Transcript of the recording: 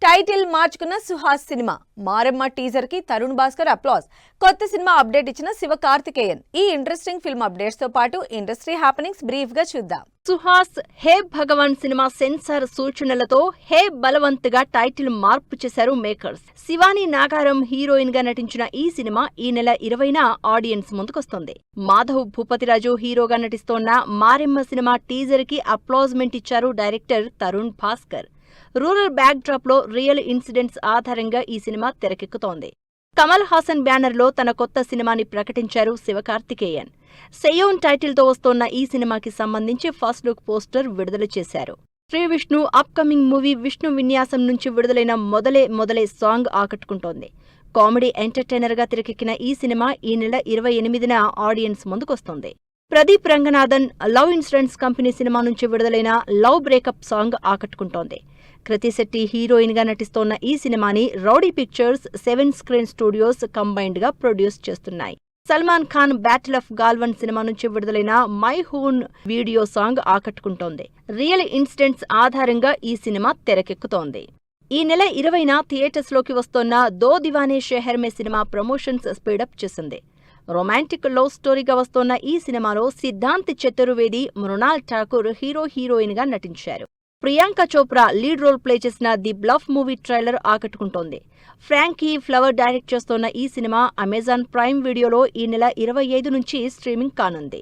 Title మార్చుకున్న Suhas cinema Maremma teaser కి Tarun Bhaskar applause. కొత్త సినిమా అప్డేట్ ఇచ్చిన శివకార్తికేయన్. ఈ ఇంట్రెస్టింగ్ ఫిల్మ్ అప్డేట్స్ తో పాటు ఇండస్ట్రీ హ్యాపెనింగ్స్ బ్రీఫ్ గా చూద్దాం. సుహాస్ హే భగవాన్ సినిమా సెన్సార్ సూచనలతో హే బలవంత్ గా టైటిల్ మార్పు చేశారు మేకర్స్. శివాని నాగారం హీరోయిన్ గా నటించిన ఈ సినిమా ఈ నెల 20న ఆడియన్స్ ముందుకొస్తుంది. మాధవ్ భూపతిరాజు హీరోగా నటిస్తోన్న మారెమ్మ సినిమా టీజర్ కి అప్లాజ్మెంట్ ఇచ్చారు director Tarun Bhaskar. Rural back drop లో రియల్ ఇన్సిడెంట్స్ ఆధారంగా ఈ సినిమా తెరకెక్కుతోంది. కమల్ హాసన్ బ్యానర్ లో తన కొత్త సినిమాని ప్రకటించారు శివకార్తికేయన్. సెయోన్ టైటిల్ తో వస్తోన్న ఈ సినిమాకి సంబంధించి ఫస్ట్ లుక్ పోస్టర్ విడుదల చేశారు. శ్రీ విష్ణు అప్కమింగ్ మూవీ విష్ణు విన్యాసం నుంచి విడుదలైన మొదలే సాంగ్ ఆకట్టుకుంటోంది. కామెడీ ఎంటర్టైనర్ గా తెరకెక్కిన ఈ సినిమా ఈ నెల 28న ఆడియన్స్ ముందుకొస్తుంది. Pradeep Ranganathan love insurance company cinema నుంచి విడుదలైన లవ్ బ్రేకప్ సాంగ్ ఆకట్టుకుంటోంది. కృతి శెట్టి హీరోయిన్ గా నటిస్తోన్న ఈ సినిమాని rowdy pictures 7 screen studios combined గా ప్రొడ్యూస్ చేస్తున్నాయి. Salman Khan battle of Galwan cinema నుంచి విడుదలైన మై హూన్ వీడియో సాంగ్ ఆకట్టుకుంటోంది. రియల్ ఇన్సిడెంట్స్ ఆధారంగా ఈ సినిమా తెరకెక్కుతోంది. ఈ నెల 20న థియేటర్స్ లోకి వస్తోన్న Do Deewane Sheher Mein cinema promotions speed up చేసింది. రొమాంటిక్ లవ్ స్టోరీగా వస్తోన్న ఈ సినిమాలో సిద్ధాంత్ చతుర్వేది, మృణాల్ ఠాకూర్ హీరోయిన్ గా నటించారు. Priyanka Chopra lead role play చేసిన ది బ్లఫ్ మూవీ ట్రైలర్ ఆకట్టుకుంటోంది. ఫ్రాంకీ ఫ్లవర్ డైరెక్ట్ చేస్తోన్న ఈ సినిమా అమెజాన్ ప్రైమ్ వీడియోలో ఈ నెల 25 నుంచి స్ట్రీమింగ్ కానుంది.